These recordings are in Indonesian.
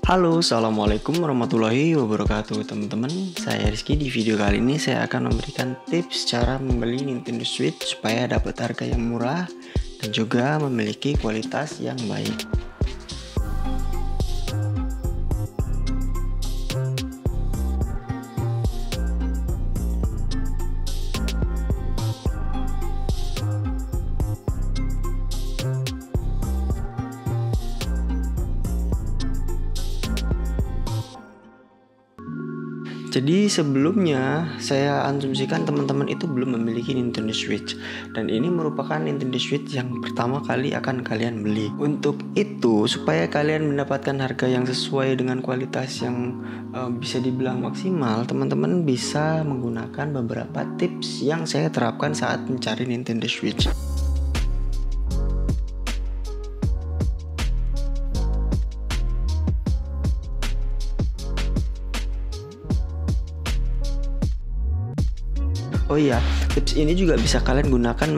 Halo, assalamualaikum warahmatullahi wabarakatuh teman-teman. Saya Rizky. Di video kali ini saya akan memberikan tips cara membeli Nintendo Switch supaya dapat harga yang murah dan juga memiliki kualitas yang baik. Jadi sebelumnya saya asumsikan teman-teman itu belum memiliki Nintendo Switch, dan ini merupakan Nintendo Switch yang pertama kali akan kalian beli. Untuk itu, supaya kalian mendapatkan harga yang sesuai dengan kualitas yang bisa dibilang maksimal, teman-teman bisa menggunakan beberapa tips yang saya terapkan saat mencari Nintendo Switch. Oh iya, tips ini juga bisa kalian gunakan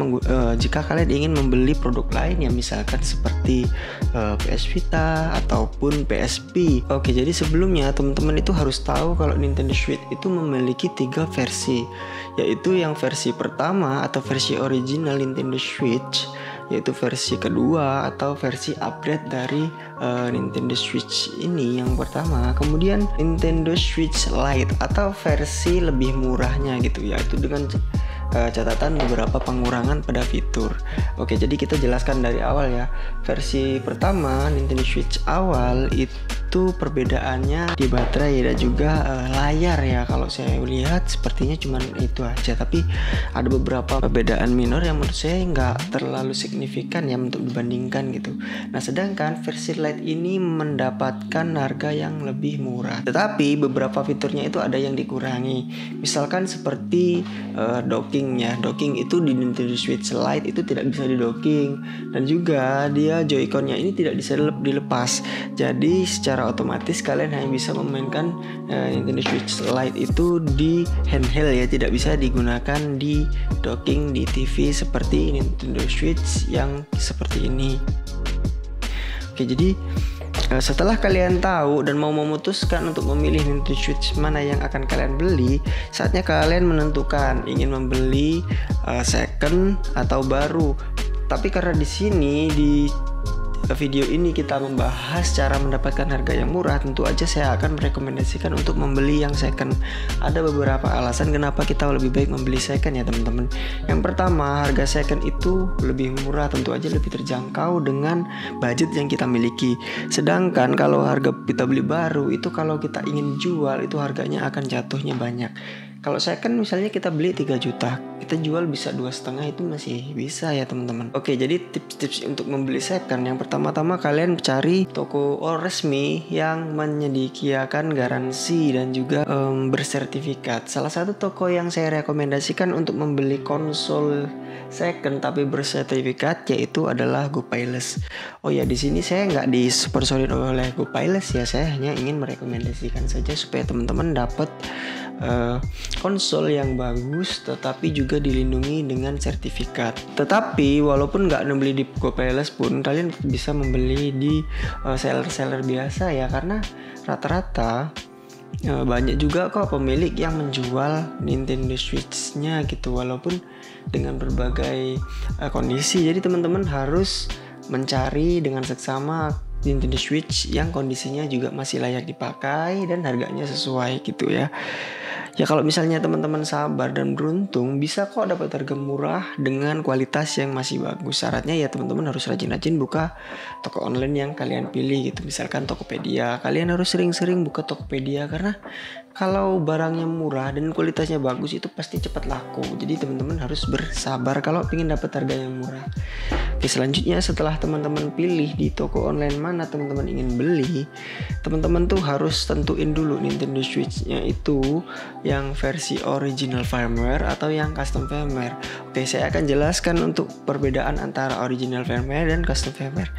jika kalian ingin membeli produk lain ya, misalkan seperti PS Vita ataupun PSP. Oke, jadi sebelumnya teman-teman itu harus tahu kalau Nintendo Switch itu memiliki 3 versi, yaitu yang versi pertama atau versi original Nintendo Switch, yaitu versi kedua atau versi upgrade dari Nintendo Switch ini yang pertama. Kemudian Nintendo Switch Lite atau versi lebih murahnya gitu, yaitu dengan catatan beberapa pengurangan pada fitur. Oke, jadi kita jelaskan dari awal ya. Versi pertama Nintendo Switch awal itu perbedaannya di baterai dan juga layar ya. Kalau saya lihat sepertinya cuma itu aja, tapi ada beberapa perbedaan minor yang menurut saya nggak terlalu signifikan ya untuk dibandingkan gitu. Nah, sedangkan versi Lite ini mendapatkan harga yang lebih murah, tetapi beberapa fiturnya itu ada yang dikurangi. Misalkan seperti docking ya. Docking itu di Nintendo Switch Lite itu tidak bisa di-docking, dan juga dia Joy-Con-nya ini tidak bisa dilepas. Jadi secara otomatis kalian hanya bisa memainkan Nintendo Switch Lite itu di handheld ya, tidak bisa digunakan di docking di TV seperti Nintendo Switch yang seperti ini. Oke, jadi setelah kalian tahu dan mau memutuskan untuk memilih Nintendo Switch mana yang akan kalian beli, saatnya kalian menentukan ingin membeli second atau baru. Tapi karena di sini di video ini kita membahas cara mendapatkan harga yang murah, tentu aja saya akan merekomendasikan untuk membeli yang second. Ada beberapa alasan kenapa kita lebih baik membeli second ya teman-teman. Yang pertama, harga second itu lebih murah, tentu aja lebih terjangkau dengan budget yang kita miliki. Sedangkan kalau harga kita beli baru itu, kalau kita ingin jual itu harganya akan jatuhnya banyak. Kalau second misalnya kita beli 3 juta, kita jual bisa 2,5, itu masih bisa ya teman-teman. Oke, jadi tips-tips untuk membeli second, yang pertama-tama kalian cari toko resmi yang menyediakan garansi dan juga bersertifikat. Salah satu toko yang saya rekomendasikan untuk membeli konsol second tapi bersertifikat yaitu adalah GoPayless. Oh ya, di sini saya nggak disponsorin oleh GoPayless ya, saya hanya ingin merekomendasikan saja supaya teman-teman dapat konsol yang bagus tetapi juga dilindungi dengan sertifikat. Tetapi walaupun nggak membeli di GoPayless pun, kalian bisa membeli di seller-seller biasa ya, karena rata-rata banyak juga kok pemilik yang menjual Nintendo Switch-nya gitu, walaupun dengan berbagai kondisi. Jadi teman-teman harus mencari dengan seksama Nintendo Switch yang kondisinya juga masih layak dipakai dan harganya sesuai gitu ya. Ya kalau misalnya teman-teman sabar dan beruntung, bisa kok dapat harga murah dengan kualitas yang masih bagus. Syaratnya ya teman-teman harus rajin-rajin buka toko online yang kalian pilih gitu. Misalkan Tokopedia, kalian harus sering-sering buka Tokopedia, karena kalau barangnya murah dan kualitasnya bagus itu pasti cepat laku. Jadi teman-teman harus bersabar kalau ingin dapat harga yang murah. Oke, selanjutnya setelah teman-teman pilih di toko online mana teman-teman ingin beli, teman-teman tuh harus tentuin dulu Nintendo Switch-nya itu yang versi original firmware atau yang custom firmware. Oke, saya akan jelaskan untuk perbedaan antara original firmware dan custom firmware.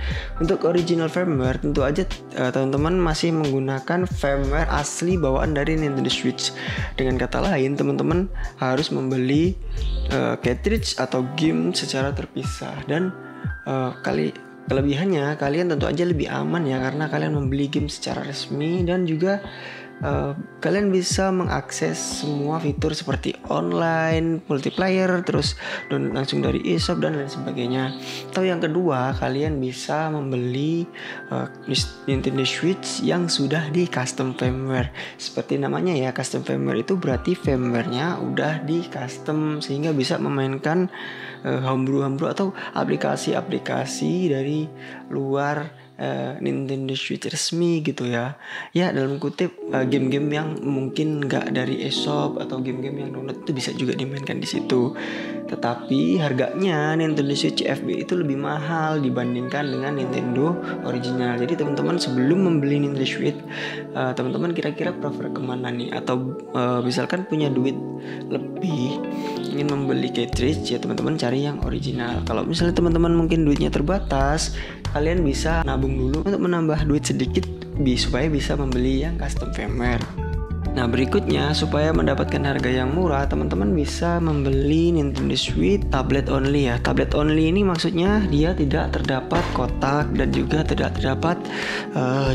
Untuk original firmware tentu aja teman-teman masih menggunakan firmware asli bawaan dari Nintendo Switch. Dengan kata lain, teman-teman harus membeli cartridge atau game secara terpisah, dan kelebihannya kalian tentu aja lebih aman ya, karena kalian membeli game secara resmi, dan juga kalian bisa mengakses semua fitur seperti online, multiplayer, terus download langsung dari eShop dan lain sebagainya. Atau yang kedua, kalian bisa membeli Nintendo Switch yang sudah di custom firmware. Seperti namanya ya, custom firmware itu berarti firmware-nya udah di custom sehingga bisa memainkan homebrew atau aplikasi-aplikasi dari luar Nintendo Switch resmi gitu ya. Ya dalam kutip game-game yang mungkin nggak dari eShop atau game-game yang download itu bisa juga dimainkan di situ. Tetapi harganya Nintendo Switch FB itu lebih mahal dibandingkan dengan Nintendo original. Jadi teman-teman sebelum membeli Nintendo Switch, teman-teman kira-kira prefer kemana nih? Atau misalkan punya duit lebih ingin membeli cartridge, ya teman-teman cari yang original. Kalau misalnya teman-teman mungkin duitnya terbatas, kalian bisa nabung dulu untuk menambah duit sedikit supaya bisa membeli yang custom firmware. Nah berikutnya, supaya mendapatkan harga yang murah, teman-teman bisa membeli Nintendo Switch tablet only ya. Tablet only ini maksudnya dia tidak terdapat kotak dan juga tidak terdapat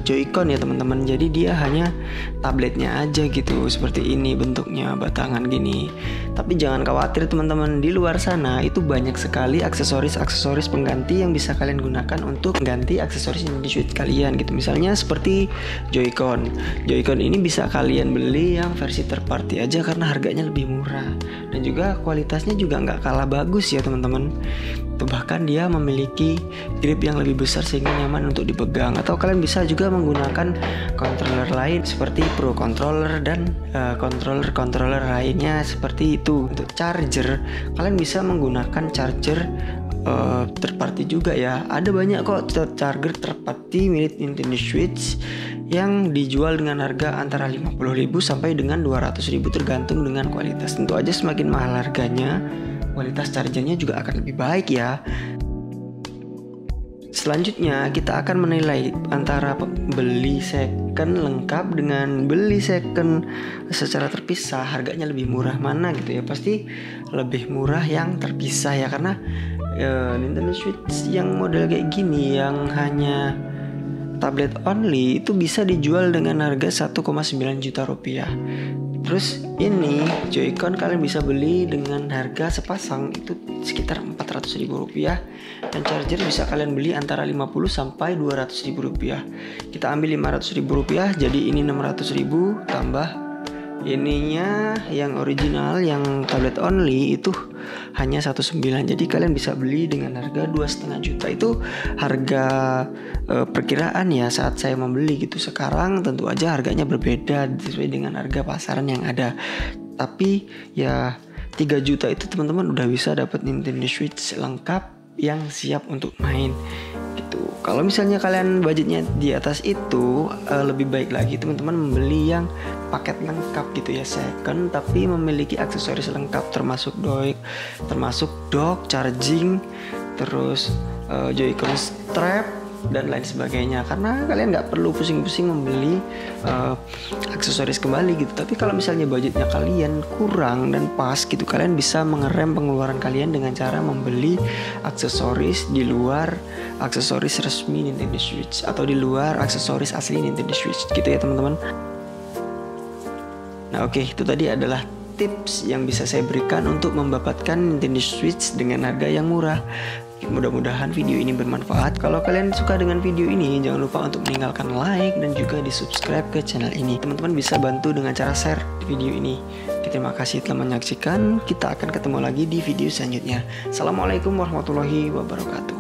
Joy-Con ya teman-teman. Jadi dia hanya tabletnya aja gitu, seperti ini bentuknya, batangan gini. Tapi jangan khawatir teman-teman, di luar sana itu banyak sekali aksesoris pengganti yang bisa kalian gunakan untuk mengganti aksesoris Nintendo Switch kalian gitu. Misalnya seperti Joy-Con. Joy-Con ini bisa kalian beli yang versi third party aja karena harganya lebih murah, dan juga kualitasnya juga nggak kalah bagus ya teman-teman. Bahkan dia memiliki grip yang lebih besar sehingga nyaman untuk dipegang. Atau kalian bisa juga menggunakan controller lain seperti Pro Controller dan controller lainnya seperti itu. Untuk charger, kalian bisa menggunakan charger third party juga ya. Ada banyak kok charger third party milik Nintendo Switch yang dijual dengan harga antara 50.000 sampai dengan 200.000 tergantung dengan kualitas. Tentu aja semakin mahal harganya, kualitas chargernya juga akan lebih baik ya. Selanjutnya kita akan menilai antara beli second lengkap dengan beli second secara terpisah, harganya lebih murah mana gitu ya. Pasti lebih murah yang terpisah ya, karena Nintendo Switch yang model kayak gini yang hanya tablet only itu bisa dijual dengan harga 1,9 juta rupiah. Terus ini Joy-Con kalian bisa beli dengan harga sepasang itu sekitar 400.000 rupiah, dan charger bisa kalian beli antara 50 sampai 200.000 rupiah. Kita ambil 500.000 rupiah, jadi ini 600.000 tambah ininya yang original yang tablet only itu hanya 19. Jadi kalian bisa beli dengan harga 2,5 juta. Itu harga perkiraan ya saat saya membeli gitu. Sekarang tentu aja harganya berbeda sesuai dengan harga pasaran yang ada. Tapi ya 3 juta itu teman-teman udah bisa dapat Nintendo Switch lengkap yang siap untuk main gitu. Kalau misalnya kalian budgetnya di atas itu, lebih baik lagi teman-teman membeli yang paket lengkap gitu ya, second tapi memiliki aksesoris lengkap termasuk dock, charging, terus Joy-Con strap dan lain sebagainya, karena kalian nggak perlu pusing-pusing membeli aksesoris kembali gitu. Tapi kalau misalnya budgetnya kalian kurang dan pas gitu, kalian bisa mengerem pengeluaran kalian dengan cara membeli aksesoris di luar aksesoris resmi Nintendo Switch atau di luar aksesoris asli Nintendo Switch gitu ya teman-teman. Nah oke, itu tadi adalah tips yang bisa saya berikan untuk mendapatkan Nintendo Switch dengan harga yang murah. Mudah-mudahan video ini bermanfaat. Kalau kalian suka dengan video ini, jangan lupa untuk meninggalkan like dan juga di subscribe ke channel ini. Teman-teman bisa bantu dengan cara share di video ini. Terima kasih telah menyaksikan. Kita akan ketemu lagi di video selanjutnya. Assalamualaikum warahmatullahi wabarakatuh.